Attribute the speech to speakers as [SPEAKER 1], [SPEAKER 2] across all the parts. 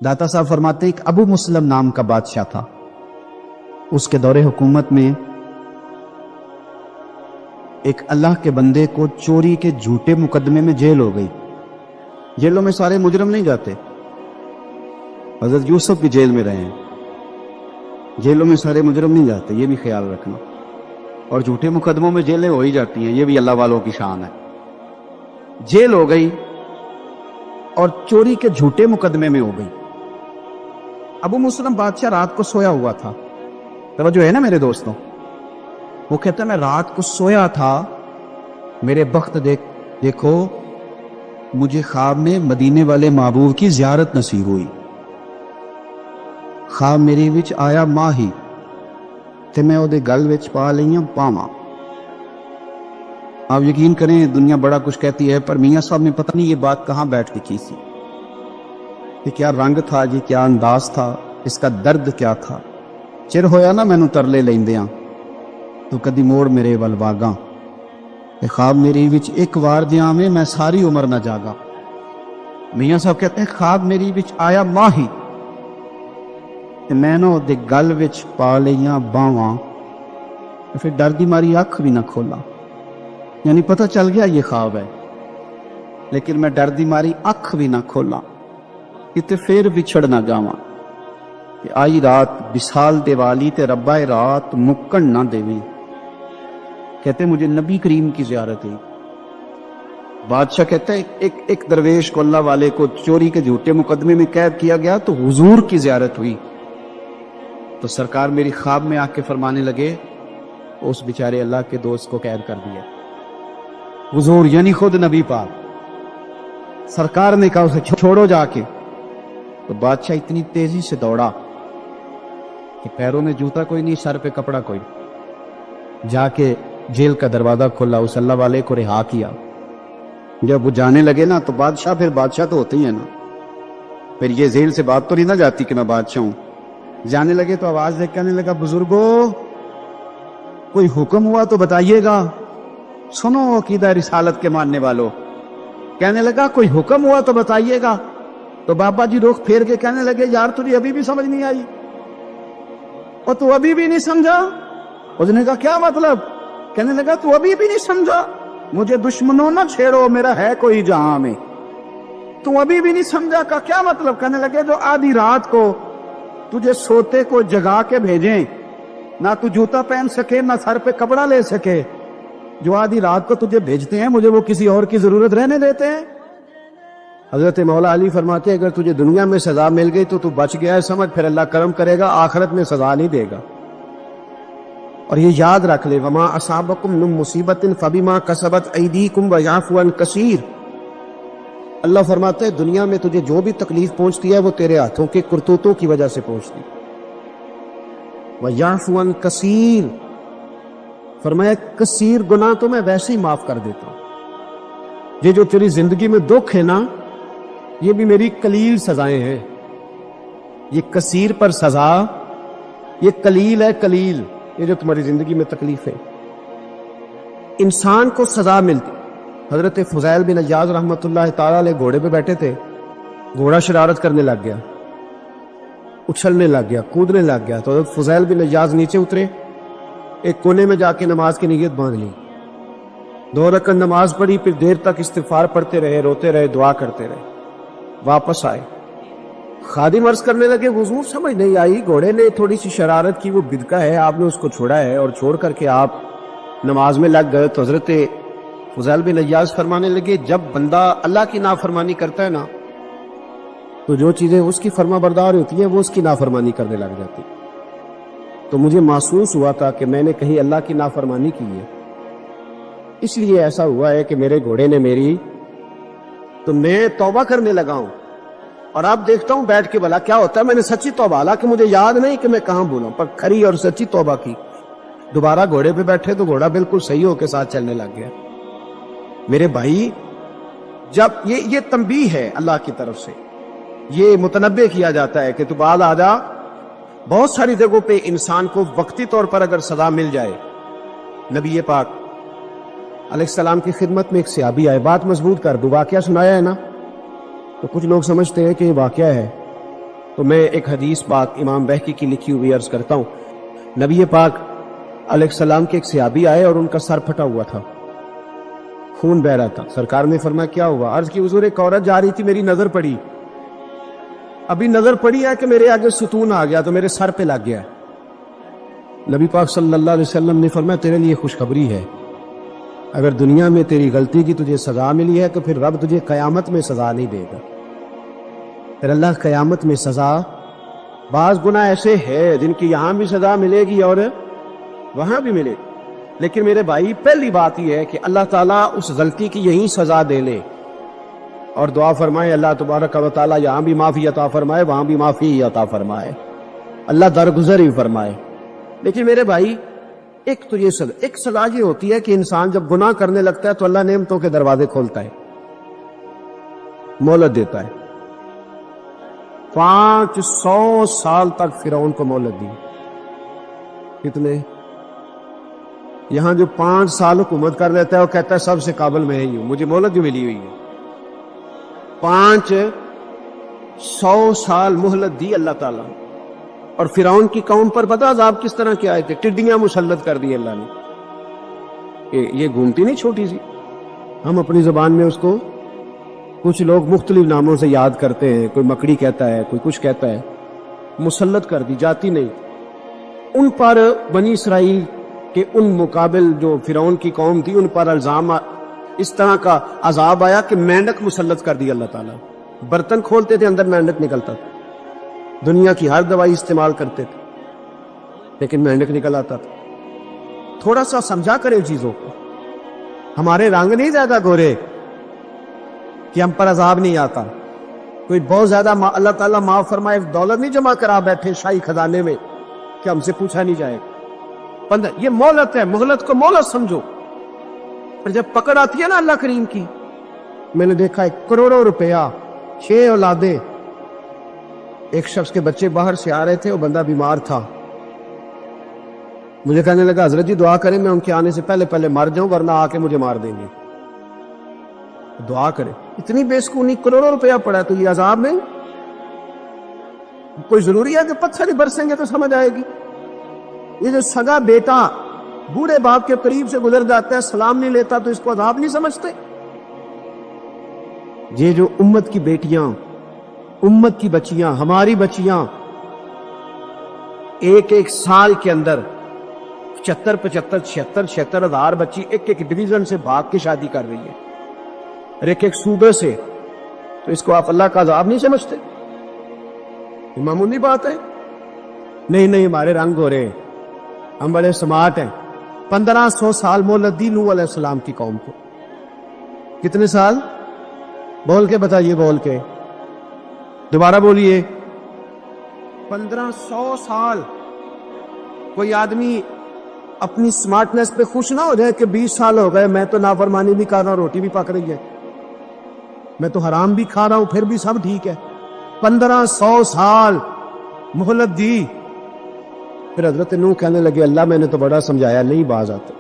[SPEAKER 1] داتا صاحب فرماتے ہیں کہ ابو مسلم نام کا بادشاہ تھا، اس کے دور حکومت میں ایک اللہ کے بندے کو چوری کے جھوٹے مقدمے میں جیل ہو گئی۔ جیلوں میں سارے مجرم نہیں جاتے، حضرت یوسف بھی جیل میں رہے ہیں، جیلوں میں سارے مجرم نہیں جاتے، یہ بھی خیال رکھنا۔ اور جھوٹے مقدموں میں جیلیں ہو ہی جاتی ہیں، یہ بھی اللہ والوں کی شان ہے۔ جیل ہو گئی اور چوری کے جھوٹے مقدمے میں ہو گئی۔ ابو مسلم بادشاہ رات کو سویا ہوا تھا، توجہ ہے نا میرے دوستوں، وہ کہتا ہے میں رات کو سویا تھا، میرے بخت دیکھو مجھے خواب میں مدینے والے محبوب کی زیارت نصیب ہوئی، خواب میری وچ آیا ماہی تے میں او دے گل وچ پا لئیاں پاواں۔ آپ یقین کریں دنیا بڑا کچھ کہتی ہے، پر میاں صاحب نے پتہ نہیں یہ بات کہاں بیٹھ کے کی سی، کہ کیا رنگ تھا جی، کیا انداز تھا، اس کا درد کیا تھا۔ چر ہویا نا مینوں ترلے لیندیاں تو کدی موڑ میرے ول واگاں، کہ خواب میری وچ ایک وار دیاں میں ساری عمر نہ جاگا۔ میاں صاحب کہتے ہیں خواب میری وچ آیا ماہی تے میں نہ دے گل وچ پا لیاں باواں، پھر ڈر دی ماری اکھ بھی نہ کھولا، یعنی پتہ چل گیا یہ خواب ہے، لیکن میں ڈر دی ماری اکھ بھی نہ کھولا، کتے پھر بچھڑ نہ جاواں، کہ آئی رات بسال دے والی تے ربا رات مکن نہ دیویں۔ کہتے مجھے نبی کریم کی زیارت ہے۔ بادشاہ کہتا ہے ایک درویش کو، اللہ والے کو چوری کے جھوٹے مقدمے میں قید کیا گیا تو حضور کی زیارت ہوئی، تو سرکار میری خواب میں آ کے فرمانے لگے اس بیچارے اللہ کے دوست کو قید کر دیا۔ حضور یعنی خود نبی پاک، سرکار نے کہا اسے چھوڑو جا کے، تو بادشاہ اتنی تیزی سے دوڑا کہ پیروں میں جوتا کوئی نہیں، سر پہ کپڑا کوئی، جا کے جیل کا دروازہ کھولا، اس اللہ والے کو رہا کیا۔ جب وہ جانے لگے نا تو بادشاہ پھر بادشاہ تو ہوتے ہی ہے نا، پھر یہ جیل سے بات تو نہیں نہ جاتی کہ میں بادشاہ ہوں۔ جانے لگے تو آواز دے کے کہنے لگا بزرگو کوئی حکم ہوا تو بتائیے گا، سنو عقیدہ رسالت کے ماننے والوں، کہنے لگا کوئی حکم ہوا تو بتائیے گا۔ تو بابا جی رخ پھیر کے کہنے لگے یار تجھے ابھی بھی سمجھ نہیں آئی، اور تو ابھی بھی نہیں سمجھا؟ اس نے کہا کیا مطلب؟ کہنے لگا تو ابھی بھی نہیں سمجھا، مجھے دشمنوں نہ چھیڑو، میرا ہے کوئی جہاں میں، تو ابھی بھی نہیں سمجھا؟ کا کیا مطلب؟ کہنے لگے جو آدھی رات کو تجھے سوتے کو جگا کے بھیجیں، نہ تو جوتا پہن سکے نہ سر پہ کپڑا لے سکے، جو آدھی رات کو تجھے بھیجتے ہیں مجھے وہ کسی اور کی ضرورت رہنے دیتے ہیں؟ حضرت مولا علی فرماتے ہیں اگر تجھے دنیا میں سزا مل گئی تو بچ گیا ہے، سمجھ پھر اللہ کرم کرے گا، آخرت میں سزا نہیں دے گا۔ اور یہ یاد رکھ لے وما اصابکم من مصیبت فبما کسبت ایدیکم ویعفو عن کثیر، اللہ فرماتا ہے دنیا میں تجھے جو بھی تکلیف پہنچتی ہے وہ تیرے ہاتھوں کے کرتوتوں کی وجہ سے پہنچتی، ویعفو عن کثیر، فرمایا کثیر گناہ تو میں ویسے ہی معاف کر دیتا ہوں، یہ جو تیری زندگی میں دکھ ہے نا یہ بھی میری قلیل سزائیں ہیں، یہ کثیر پر سزا، یہ قلیل ہے، قلیل یہ جو تمہاری زندگی میں تکلیف ہے۔ انسان کو سزا ملتی، حضرت فضیل بن عیاض رحمۃ اللہ تعالی علیہ گھوڑے پہ بیٹھے تھے، گھوڑا شرارت کرنے لگ گیا، اچھلنے لگ گیا، کودنے لگ گیا، تو حضرت فضیل بن عیاض نیچے اترے، ایک کونے میں جا کے نماز کی نیت باندھ لی، 2 رکعت نماز پڑھی، پھر دیر تک استغفار پڑھتے رہے، روتے رہے، دعا کرتے رہے، واپس آئے، خادم عرض کرنے لگے حضور سمجھ نہیں آئی، گھوڑے نے تھوڑی سی شرارت کی، وہ بدکا ہے، آپ نے اس کو چھوڑا ہے اور چھوڑ کر کے آپ نماز میں لگ گئے۔ تو حضرت فضیل بن عیاض فرمانے لگے جب بندہ اللہ کی نافرمانی کرتا ہے نا تو جو چیزیں اس کی فرما بردار ہوتی ہیں وہ اس کی نافرمانی کرنے لگ جاتی، تو مجھے محسوس ہوا تھا کہ میں نے کہیں اللہ کی نافرمانی کی ہے، اس لیے ایسا ہوا ہے کہ میرے گھوڑے نے میری، تو میں توبہ کرنے لگا ہوں، اور اب دیکھتا ہوں بیٹھ کے بھلا کیا ہوتا ہے۔ میں نے سچی توبہ، حالانکہ مجھے یاد نہیں کہ میں کہاں بولا، پر کھری اور سچی توبہ کی، دوبارہ گھوڑے پہ بیٹھے تو گھوڑا بالکل صحیح ہو کے ساتھ چلنے لگ گیا۔ میرے بھائی جب یہ تنبیہ ہے اللہ کی طرف سے، یہ متنبہ کیا جاتا ہے کہ تو بعد آ جا۔ بہت ساری جگہوں پہ انسان کو وقتی طور پر اگر سزا مل جائے، نبی پاک علیہ السلام کی خدمت میں ایک صحابی آئے، بات مضبوط کر دو، واقعہ سنایا ہے نا، تو کچھ لوگ سمجھتے ہیں کہ یہ واقعہ ہے،
[SPEAKER 2] تو میں ایک حدیث پاک امام بہقی کی لکھی ہوئی عرض کرتا ہوں. نبی پاک علیہ السلام کے ایک صحابی آئے اور ان کا سر پھٹا ہوا تھا، خون بہ رہا تھا. سرکار نے فرمایا کیا ہوا؟ عرض کی حضور ایک عورت جا رہی تھی، میری نظر پڑی، ابھی نظر پڑی ہے کہ میرے آگے ستون آ گیا تو میرے سر پہ لگ گیا. نبی پاک صلی اللہ علیہ وسلم نے فرمایا تیرے لیے خوشخبری ہے، اگر دنیا میں تیری غلطی کی تجھے سزا ملی ہے تو پھر رب تجھے قیامت میں سزا نہیں دے گا. پھر اللہ قیامت میں سزا، بعض گناہ ایسے ہیں جن کی یہاں بھی سزا ملے گی اور وہاں بھی ملے گی، لیکن میرے بھائی پہلی بات یہ ہے کہ اللہ تعالیٰ اس غلطی کی یہی سزا دے لے اور دعا فرمائے اللہ تبارک و تعالیٰ یہاں بھی معافی عطا فرمائے وہاں بھی معافی عطا فرمائے، اللہ درگزر ہی فرمائے. لیکن میرے بھائی ایک سزا یہ ہوتی ہے کہ انسان جب گناہ کرنے لگتا ہے تو اللہ نعمتوں کے دروازے کھولتا ہے، مہلت دیتا ہے. 500 سال تک فرعون کو مہلت دی. کتنے؟ یہاں جو 5 سال حکومت کر لیتا ہے وہ کہتا ہے سب سے قابل میں ہی ہوں، مجھے مہلت جو ملی ہوئی ہے. 500 سال مہلت دی اللہ تعالیٰ. اور فرعون کی قوم پر پتہ عذاب کس طرح کے آئے تھے؟ ٹڈیاں مسلط کر دی اللہ نے. یہ گھومتی نہیں چھوٹی سی، ہم اپنی زبان میں اس کو کچھ لوگ مختلف ناموں سے یاد کرتے ہیں، کوئی مکڑی کہتا ہے، کوئی کچھ کہتا ہے. مسلط کر دی، جاتی نہیں. ان پر بنی اسرائیل کے ان مقابل جو فرعون کی قوم تھی ان پر الزام اس طرح کا عذاب آیا کہ مینڈک مسلط کر دی اللہ تعالیٰ. برتن کھولتے تھے اندر مینڈک نکلتا تھا، دنیا کی ہر دوائی استعمال کرتے تھے لیکن مینڈک نکل آتا تھا. تھوڑا سا سمجھا کرے چیزوں کو. ہمارے رنگ نہیں زیادہ گورے کہ ہم پر عذاب نہیں آتا. کوئی بہت زیادہ اللہ تعالیٰ معاف فرمائے دولت نہیں جمع کرا بیٹھے شاہی خزانے میں کہ ہم سے پوچھا نہیں جائے. یہ مہلت ہے، مہلت کو مہلت سمجھو. اور جب پکڑ آتی ہے نا اللہ کریم کی، میں نے دیکھا 1 کروڑوں روپیہ 6 اولادیں. ایک شخص کے بچے باہر سے آ رہے تھے، وہ بندہ بیمار تھا. مجھے کہنے لگا حضرت جی دعا کریں میں ان کے آنے سے پہلے مر جاؤں ورنہ آ کے مجھے مار دیں گے. دعا کریں. اتنی بے سکونی، کروڑوں روپیہ پڑا ہے تو یہ عذاب میں کوئی ضروری ہے کہ پتھر ہی برسیں گے تو سمجھ آئے گی. یہ جو سگا بیٹا بوڑھے باپ کے قریب سے گزر جاتا ہے سلام نہیں لیتا تو اس کو عذاب نہیں سمجھتے؟ یہ جو امت کی بیٹیاں، امت کی بچیاں، ہماری بچیاں 1 سال کے اندر 75 ہزار بچی ایک ڈویژن سے بھاگ کے شادی کر رہی ہے اور ایک صوبے سے. تو اس کو آپ اللہ کا عذاب نہیں سمجھتے؟ معمولی بات ہے. نہیں ہمارے رنگ ہو رہے، ہم بڑے سمارٹ ہیں. 1500 سال مہلت دی نوح علیہ السلام کی قوم کو. کتنے سال؟ بول کے بتائیے، بول کے دوبارہ بولیے. 1500 سال. کوئی آدمی اپنی سمارٹنس پہ خوش نہ ہو جائے کہ 20 سال ہو گئے میں تو نافرمانی بھی کر رہا ہوں، روٹی بھی پک رہی ہے، میں تو حرام بھی کھا رہا ہوں پھر بھی سب ٹھیک ہے. 1500 سال مہلت دی. پھر حضرت نوح کہنے لگے اللہ میں نے تو بڑا سمجھایا نہیں باز آتے.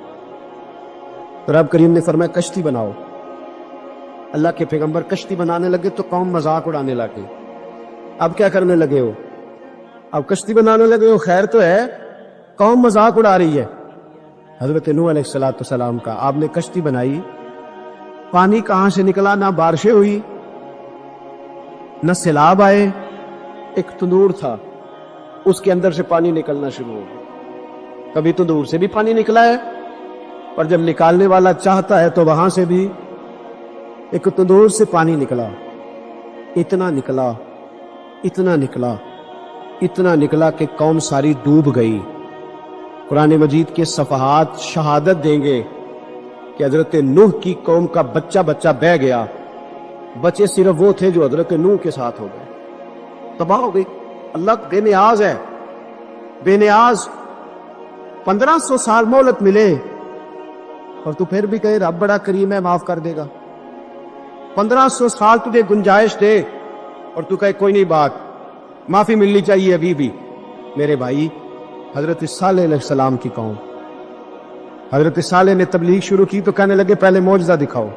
[SPEAKER 2] تو رب کریم نے فرمایا کشتی بناؤ. اللہ کے پیغمبر کشتی بنانے لگے تو قوم مذاق اڑانے لگے. اب کیا کرنے لگے ہو؟ اب کشتی بنانے لگے ہو، خیر تو ہے، قوم مذاق اڑا رہی ہے. حضرت نوح علیہ السلام کا آپ نے کشتی بنائی، پانی کہاں سے نکلا؟ نہ بارشیں ہوئی نہ سیلاب آئے. ایک تندور تھا، اس کے اندر سے پانی نکلنا شروع ہو گیا. کبھی تندور سے بھی پانی نکلا ہے اور جب نکالنے والا چاہتا ہے تو وہاں سے بھی ایک تندور سے پانی نکلا. اتنا نکلا اتنا نکلا اتنا نکلا کہ قوم ساری ڈوب گئی. قرآن مجید کے صفحات شہادت دیں گے کہ حضرت نوح کی قوم کا بچہ بہ گیا. بچے صرف وہ تھے جو حضرت نوح کے ساتھ ہو گئے، تباہ ہو گئی. اللہ بے نیاز ہے، بے نیاز. 1500 سال مہلت ملے اور تو پھر بھی کہے رب بڑا کریم ہے معاف کر دے گا. 1500 سال تجھے گنجائش دے اور تو کہے کوئی نہیں بات معافی ملنی چاہیے ابھی بھی. میرے بھائی حضرت صالح علیہ السلام کی قوم، حضرت صالح نے تبلیغ شروع کی تو کہنے لگے پہلے معجزہ دکھاؤ.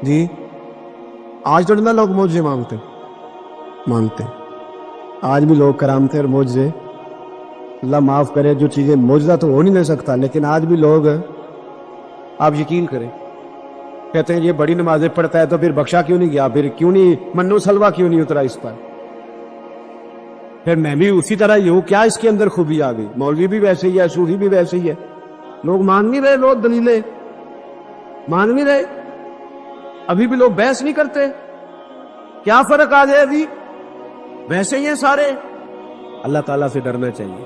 [SPEAKER 2] جی آج تو نہ لوگ معجزے مانگتے. آج بھی لوگ کرامتیں اور معجزے، اللہ معاف کرے، جو چیزیں معجزہ تو ہو نہیں سکتا، لیکن آج بھی لوگ، آپ یقین کریں، کہتے ہیں یہ بڑی نمازیں پڑھتا ہے تو پھر بخشا کیوں نہیں گیا، پھر کیوں نہیں منو سلوا کیوں نہیں اترا اس پر، پھر میں بھی اسی طرح ہی ہوں، کیا اس کے اندر خوبی آ گئی؟ مولوی بھی ویسے ہی ہے، صوفی بھی ویسے ہی ہے، لوگ مان نہیں رہے، لوگ دلیلیں مان نہیں رہے، ابھی بھی لوگ بحث نہیں کرتے، کیا فرق آ جائے ابھی، ویسے ہی ہیں سارے۔ اللہ تعالیٰ سے ڈرنا چاہیے،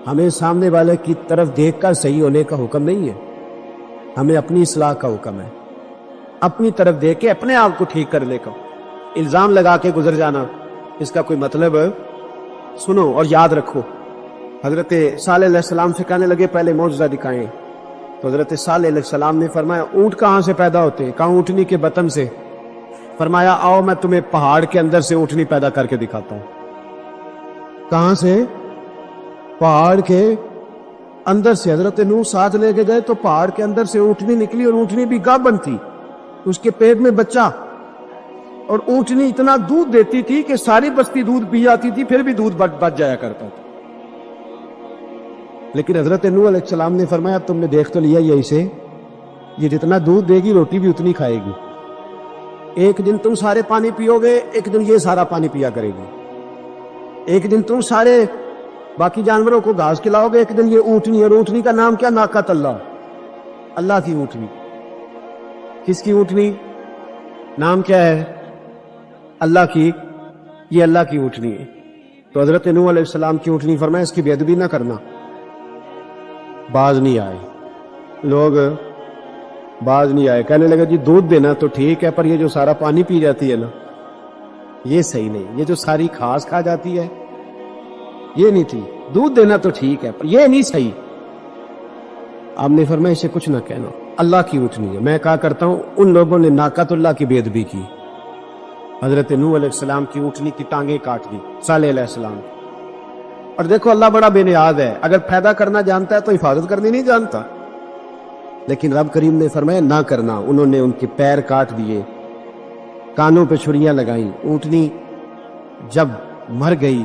[SPEAKER 2] ہمیں سامنے والے کی طرف دیکھ کر صحیح ہونے کا حکم نہیں ہے، ہمیں اپنی اصلاح کا حکم ہے، اپنی طرف دیکھ کے اپنے آپ کو ٹھیک کرنے کا۔ الزام لگا کے گزر جانا، اس کا کوئی مطلب ہے؟ سنو اور یاد رکھو، حضرت صالح علیہ السلام سے کہنے لگے پہلے معجزہ دکھائیں، تو حضرت صالح علیہ السلام نے فرمایا اونٹ کہاں سے پیدا ہوتے ہیں؟ کہاں اونٹنی کے بطن سے۔ فرمایا آؤ میں تمہیں پہاڑ کے اندر سے اونٹنی پیدا کر کے دکھاتا ہوں۔ کہاں سے؟ پہاڑ کے اندر سے۔ حضرت نوح ساتھ لے کے گئے تو پہاڑ کے اندر سے اونٹنی نکلی، اور اونٹنی بھی گابن تھی، اس کے پیٹ میں بچہ، اور اونٹنی اتنا دودھ دیتی تھی کہ ساری بستی دودھ پی جاتی تھی، پھر بھی دودھ بچ جایا کرتا تھا۔ لیکن حضرت نوح علیہ السلام نے فرمایا تم نے دیکھ تو لیا یہ اسے، یہ جتنا دودھ دے گی روٹی بھی اتنی کھائے گی، ایک دن تم سارے پانی پیو گے، ایک دن یہ سارا پانی پیا کرے گی، ایک دن تم سارے باقی جانوروں کو گھاس کھلاؤ گے، ایک دن یہ اونٹنی، اور اونٹنی کا نام کیا؟ ناقۃ اللہ، اللہ کی اونٹنی۔ کس کی اونٹنی؟ نام کیا ہے؟ اللہ کی، یہ اللہ کی اونٹنی ہے۔ تو حضرت نوح علیہ السلام کی اونٹنی، فرمایا اس کی بے ادبی نہ کرنا۔ باز نہیں آئے لوگ، باز نہیں آئے، کہنے لگا جی دودھ دینا تو ٹھیک ہے، پر یہ جو سارا پانی پی جاتی ہے نا یہ صحیح نہیں، یہ جو ساری گھاس کھا جاتی ہے یہ نہیں تھی، دودھ دینا تو ٹھیک ہے پر یہ نہیں صحیح۔ آپ نے فرمایا اسے کچھ نہ کہنا، اللہ کی اونٹنی ہے۔ میں کہا کرتا ہوں ان لوگوں نے ناقۃ اللہ کی بے ادبی کی، حضرت نوح علیہ السلام کی اونٹنی کی ٹانگیں کاٹ دی، صالح علیہ السلام۔ اور دیکھو اللہ بڑا بے نیاز ہے، اگر پیدا کرنا جانتا ہے تو حفاظت کرنی نہیں جانتا، لیکن رب کریم نے فرمایا نہ کرنا۔ انہوں نے ان کے پیر کاٹ دیے، کانوں پہ چھریاں لگائیں۔ اونٹنی جب مر گئی،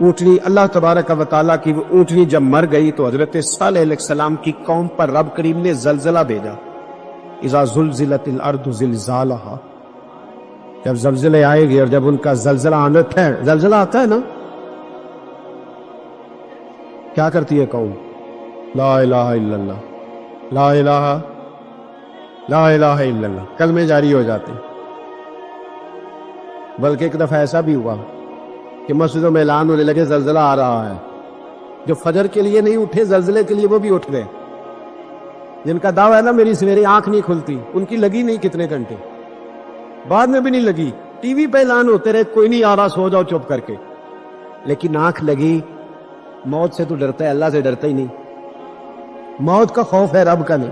[SPEAKER 2] اونٹنی اللہ تبارک و تعالیٰ کی اونٹنی جب مر گئی تو حضرت صالح علیہ السلام کی قوم پر رب کریم نے زلزلہ بھیجا، اذا زلزلت الارض زلزالہا، جب زلزلے آئے گے، اور جب ان کا زلزلہ آتا ہے، زلزلہ آتا ہے نا، کیا کرتی ہے قوم؟ لا الہ الا اللہ، لا الہ لا الہ الا اللہ، کلمے جاری ہو جاتے ہیں۔ بلکہ ایک دفعہ ایسا بھی ہوا کہ مسجدوں میں اعلان ہونے لگے زلزلہ آ رہا ہے، جو فجر کے لیے نہیں اٹھے زلزلے کے لیے وہ بھی اٹھ گئے، جن کا دعویٰ ہے نا میری سویرے آنکھ نہیں کھلتی، ان کی لگی نہیں کتنے گھنٹے، بعد میں بھی نہیں لگی، ٹی وی پہ اعلان ہوتے رہے کوئی نہیں آ رہا، سو جاؤ چپ کر کے، لیکن آنکھ لگی۔ موت سے تو ڈرتا ہے، اللہ سے ڈرتا ہی نہیں، موت کا خوف ہے رب کا نہیں۔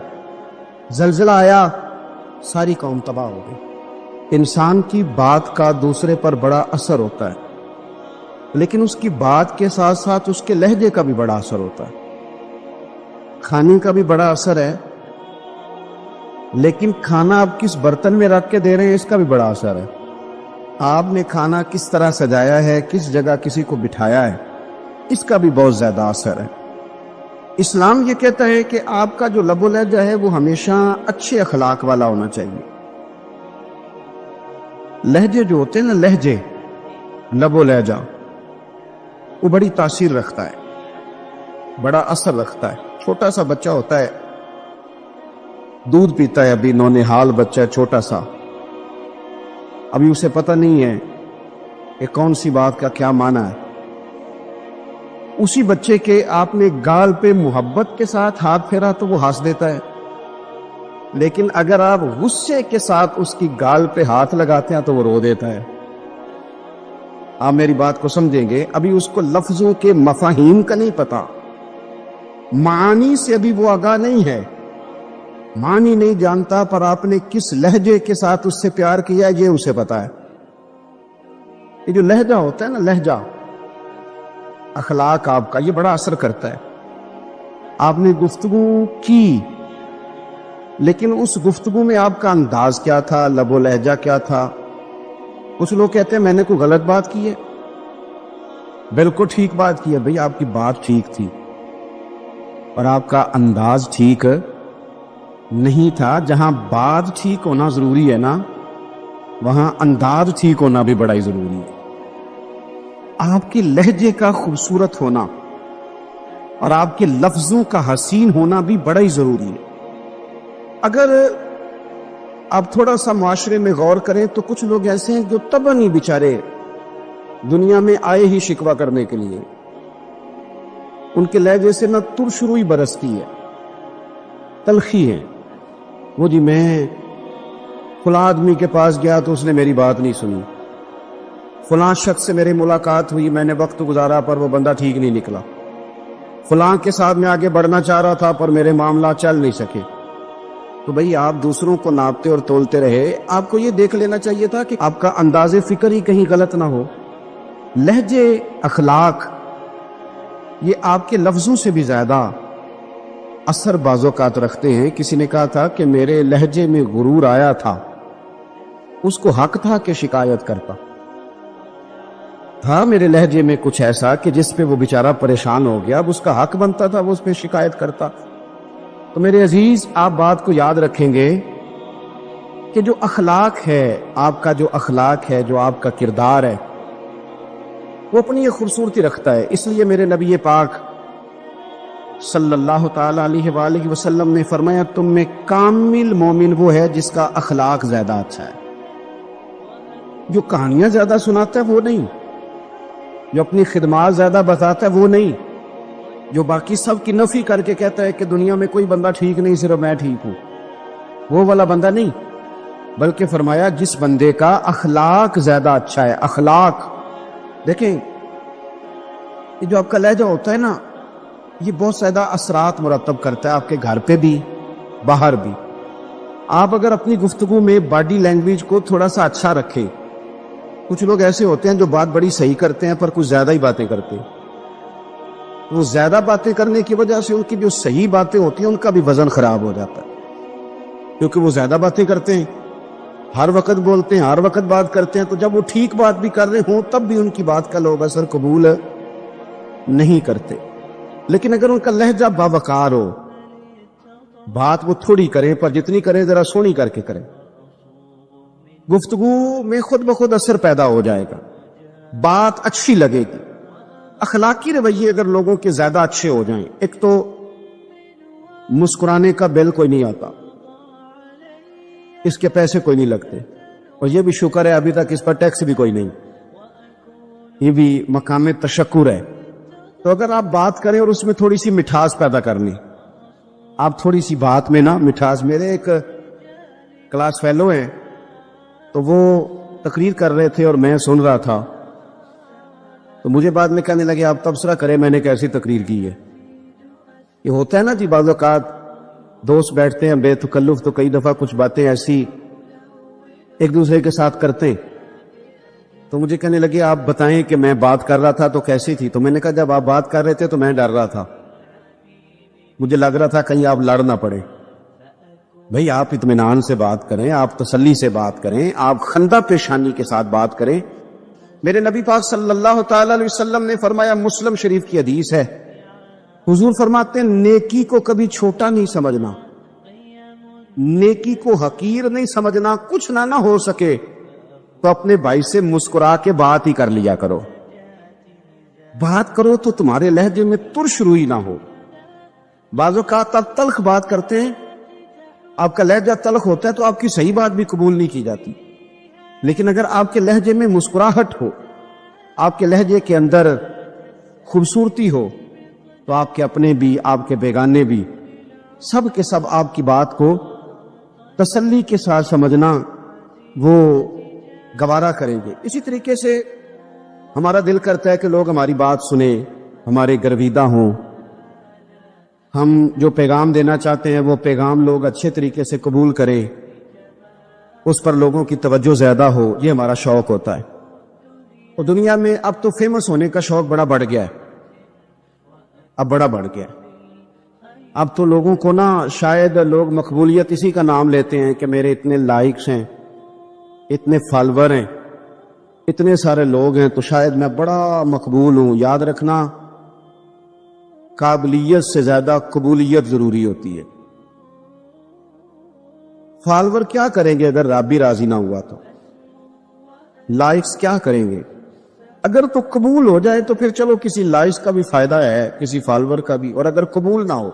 [SPEAKER 2] زلزلہ آیا، ساری قوم تباہ ہو گئی۔ انسان کی بات کا دوسرے پر بڑا اثر ہوتا ہے، لیکن اس کی بات کے ساتھ ساتھ اس کے لہجے کا بھی بڑا اثر ہوتا ہے، کھانے کا بھی بڑا اثر ہے، لیکن کھانا آپ کس برتن میں رکھ کے دے رہے ہیں اس کا بھی بڑا اثر ہے، آپ نے کھانا کس طرح سجایا ہے، کس جگہ کسی کو بٹھایا ہے، اس کا بھی بہت زیادہ اثر ہے۔ اسلام یہ کہتا ہے کہ آپ کا جو لب و لہجہ ہے وہ ہمیشہ اچھے اخلاق والا ہونا چاہیے۔ لہجے جو ہوتے ہیں نا، لہجے، لب و لہجہ، وہ بڑی تاثیر رکھتا ہے، بڑا اثر رکھتا ہے۔ چھوٹا سا بچہ ہوتا ہے، دودھ پیتا ہے، ابھی نونہال بچہ ہے چھوٹا سا، ابھی اسے پتہ نہیں ہے کہ کون سی بات کا کیا معنی ہے۔ اسی بچے کے آپ نے گال پہ محبت کے ساتھ ہاتھ پھیرا تو وہ ہنس دیتا ہے، لیکن اگر آپ غصے کے ساتھ اس کی گال پہ ہاتھ لگاتے ہیں تو وہ رو دیتا ہے۔ آپ میری بات کو سمجھیں گے، ابھی اس کو لفظوں کے مفاہیم کا نہیں پتا، معانی سے ابھی وہ آگاہ نہیں ہے، معنی نہیں جانتا، پر آپ نے کس لہجے کے ساتھ اس سے پیار کیا یہ اسے پتا ہے۔ یہ جو لہجہ ہوتا ہے نا، لہجہ، اخلاق آپ کا، یہ بڑا اثر کرتا ہے۔ آپ نے گفتگو کی، لیکن اس گفتگو میں آپ کا انداز کیا تھا، لب و لہجہ کیا تھا؟ کچھ لوگ کہتے ہیں میں نے کوئی غلط بات کی ہے،
[SPEAKER 1] بالکل ٹھیک بات کی ہے بھئی، آپ کی بات ٹھیک تھی اور آپ کا انداز ٹھیک نہیں تھا. جہاں بات ٹھیک ہونا ضروری ہے نا، وہاں انداز ٹھیک ہونا بھی بڑا ہی ضروری ہے. آپ کے لہجے کا خوبصورت ہونا اور آپ کے لفظوں کا حسین ہونا بھی بڑا ہی ضروری ہے.
[SPEAKER 2] اگر آپ تھوڑا سا معاشرے میں غور کریں تو کچھ لوگ ایسے ہیں جو طبعاً ہی بیچارے دنیا میں آئے ہی شکوہ کرنے کے لیے. ان کے لہجے سے نہ ترش روئی برستی ہے، تلخی ہے. وہ جی میں فلاں آدمی کے پاس گیا تو اس نے میری بات نہیں سنی، فلاں شخص سے میری ملاقات ہوئی، میں نے وقت گزارا پر وہ بندہ ٹھیک نہیں نکلا، فلاں کے ساتھ میں آگے بڑھنا چاہ رہا تھا پر میرے معاملات چل نہیں سکے. تو بھئی آپ دوسروں کو ناپتے اور تولتے رہے، آپ کو یہ دیکھ لینا چاہیے تھا کہ آپ کا انداز فکر ہی کہیں غلط نہ ہو. لہجے، اخلاق، یہ آپ کے لفظوں سے بھی زیادہ اثر بعض اوقات رکھتے ہیں. کسی نے کہا تھا کہ میرے لہجے میں غرور آیا تھا، اس کو حق تھا کہ شکایت کرتا. تھا میرے لہجے میں کچھ ایسا کہ جس پہ وہ بیچارہ پریشان ہو گیا، اب اس کا حق بنتا تھا وہ اس پہ شکایت کرتا. تو میرے عزیز، آپ بات کو یاد رکھیں گے کہ جو اخلاق ہے، آپ کا جو اخلاق ہے، جو آپ کا کردار ہے، وہ اپنی ایک خوبصورتی رکھتا ہے. اس لیے میرے نبی پاک صلی اللہ تعالی علیہ وآلہ وسلم نے فرمایا تم میں کامل مومن وہ ہے جس کا اخلاق زیادہ اچھا ہے. جو کہانیاں زیادہ سناتا ہے وہ نہیں، جو اپنی خدمات زیادہ بتاتا ہے وہ نہیں، جو باقی سب کی نفی کر کے کہتا ہے کہ دنیا میں کوئی بندہ ٹھیک نہیں صرف میں ٹھیک ہوں، وہ والا بندہ نہیں. بلکہ فرمایا جس بندے کا اخلاق زیادہ اچھا ہے. اخلاق دیکھیں، یہ جو آپ کا لہجہ ہوتا ہے نا، یہ بہت زیادہ اثرات مرتب کرتا ہے آپ کے گھر پہ بھی، باہر بھی. آپ اگر اپنی گفتگو میں باڈی لینگویج کو تھوڑا سا اچھا رکھیں. کچھ لوگ ایسے ہوتے ہیں جو بات بڑی صحیح کرتے ہیں پر کچھ زیادہ ہی باتیں کرتے ہیں. وہ زیادہ باتیں کرنے کی وجہ سے ان کی جو صحیح باتیں ہوتی ہیں ان کا بھی وزن خراب ہو جاتا ہے، کیونکہ وہ زیادہ باتیں کرتے ہیں، ہر وقت بولتے ہیں، ہر وقت بات کرتے ہیں. تو جب وہ ٹھیک بات بھی کر رہے ہوں تب بھی ان کی بات کا لوگ اثر قبول نہیں کرتے. لیکن اگر ان کا لہجہ باوقار ہو، بات وہ تھوڑی کریں پر جتنی کریں ذرا سونی کر کے کریں، گفتگو میں خود بخود اثر پیدا ہو جائے گا، بات اچھی لگے گی. اخلاقی رویے اگر لوگوں کے زیادہ اچھے ہو جائیں، ایک تو مسکرانے کا بل کوئی نہیں آتا، اس کے پیسے کوئی نہیں لگتے، اور یہ بھی شکر ہے ابھی تک اس پر ٹیکس بھی کوئی نہیں، یہ بھی مقام تشکر ہے. تو اگر آپ بات کریں اور اس میں تھوڑی سی مٹھاس پیدا کرنی، آپ تھوڑی سی بات میں نا مٹھاس. میرے ایک کلاس فیلو ہیں، تو وہ تقریر کر رہے تھے اور میں سن رہا تھا، تو مجھے بعد میں کہنے لگے آپ تبصرہ کریں میں نے کیسی تقریر کی ہے. یہ ہوتا ہے نا جی، بعض اوقات دوست بیٹھتے ہیں بے تکلف تو کئی دفعہ کچھ باتیں ایسی ایک دوسرے کے ساتھ کرتے ہیں. تو مجھے کہنے لگے آپ بتائیں کہ میں بات کر رہا تھا تو کیسی تھی. تو میں نے کہا جب آپ بات کر رہے تھے تو میں ڈر رہا تھا، مجھے لگ رہا تھا کہیں آپ لڑ نہ پڑے. بھئی آپ اطمینان سے بات کریں، آپ تسلی سے بات کریں، آپ خندہ پیشانی کے ساتھ بات کریں. میرے نبی پاک صلی اللہ تعالی علیہ وسلم نے فرمایا، مسلم شریف کی حدیث ہے، حضور فرماتے ہیں نیکی کو کبھی چھوٹا نہیں سمجھنا، نیکی کو حقیر نہیں سمجھنا. کچھ نہ ہو سکے تو اپنے بھائی سے مسکرا کے بات ہی کر لیا کرو. بات کرو تو تمہارے لہجے میں ترش روئی نہ ہو. بعض اوقات آپ تلخ بات کرتے ہیں، آپ کا لہجہ تلخ ہوتا ہے تو آپ کی صحیح بات بھی قبول نہیں کی جاتی. لیکن اگر آپ کے لہجے میں مسکراہٹ ہو، آپ کے لہجے کے اندر خوبصورتی ہو، تو آپ کے اپنے بھی، آپ کے بیگانے بھی، سب کے سب آپ کی بات کو تسلی کے ساتھ سمجھنا وہ گوارا کریں گے. اسی طریقے سے ہمارا دل کرتا ہے کہ لوگ ہماری بات سنیں، ہمارے گرویدہ ہوں، ہم جو پیغام دینا چاہتے ہیں وہ پیغام لوگ اچھے طریقے سے قبول کریں، اس پر لوگوں کی توجہ زیادہ ہو. یہ ہمارا شوق ہوتا ہے. اور دنیا میں اب تو فیمس ہونے کا شوق بڑا بڑھ گیا ہے، اب بڑا بڑھ گیا ہے. اب تو لوگوں کو نا شاید لوگ مقبولیت اسی کا نام لیتے ہیں کہ میرے اتنے لائکس ہیں، اتنے فالوور ہیں، اتنے سارے لوگ ہیں تو شاید میں بڑا مقبول ہوں. یاد رکھنا قابلیت سے زیادہ قبولیت ضروری ہوتی ہے. فالوور کیا کریں گے اگر رب بھی راضی نہ ہوا تو؟ لائکس کیا کریں گے؟ اگر تو قبول ہو جائے تو پھر چلو کسی لائکس کا بھی فائدہ ہے, کسی فالوور کا بھی. اور اگر قبول نہ ہو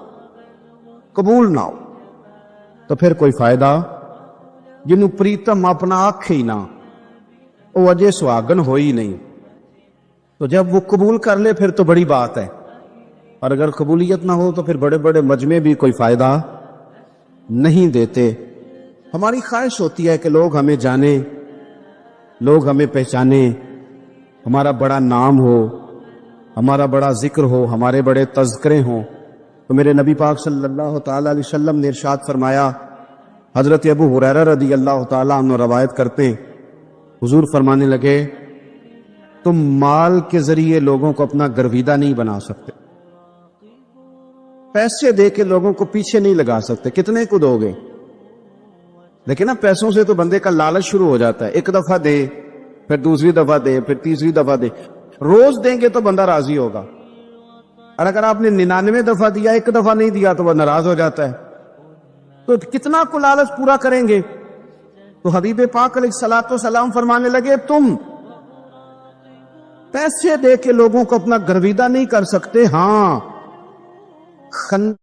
[SPEAKER 2] تو پھر کوئی فائدہ. جنوں پریتم اپنا آنکھ ہی نہ, وہ اجے سہاگن ہو ہی نہیں. تو جب وہ قبول کر لے پھر تو بڑی بات ہے, اور اگر قبولیت نہ ہو تو پھر بڑے بڑے مجمع بھی کوئی فائدہ نہیں دیتے. ہماری خواہش ہوتی ہے کہ لوگ ہمیں جانیں, لوگ ہمیں پہچانیں, ہمارا بڑا نام ہو, ہمارا بڑا ذکر ہو, ہمارے بڑے تذکرے ہوں. تو میرے نبی پاک صلی اللہ تعالی علیہ وسلم نے ارشاد فرمایا, حضرت ابو ہریرہ رضی اللہ تعالیٰ عنہ روایت کرتے ہیں, حضور فرمانے لگے تم مال کے ذریعے لوگوں کو اپنا گرویدہ نہیں بنا سکتے, پیسے دے کے لوگوں کو پیچھے نہیں لگا سکتے. کتنے کو دو گے؟ لیکن نا پیسوں سے تو بندے کا لالچ شروع ہو جاتا ہے. ایک دفعہ دے, پھر دوسری دفعہ دے, پھر تیسری دفعہ دے. روز دیں گے تو بندہ راضی ہوگا, اور اگر آپ نے 99 دفعہ دیا, ایک دفعہ نہیں دیا تو وہ ناراض ہو جاتا ہے. تو کتنا کو لالچ پورا کریں گے؟ تو حبیب پاک علیہ الصلوۃ والسلام فرمانے لگے تم پیسے دے کے لوگوں کو اپنا گرویدہ نہیں کر سکتے. ہاں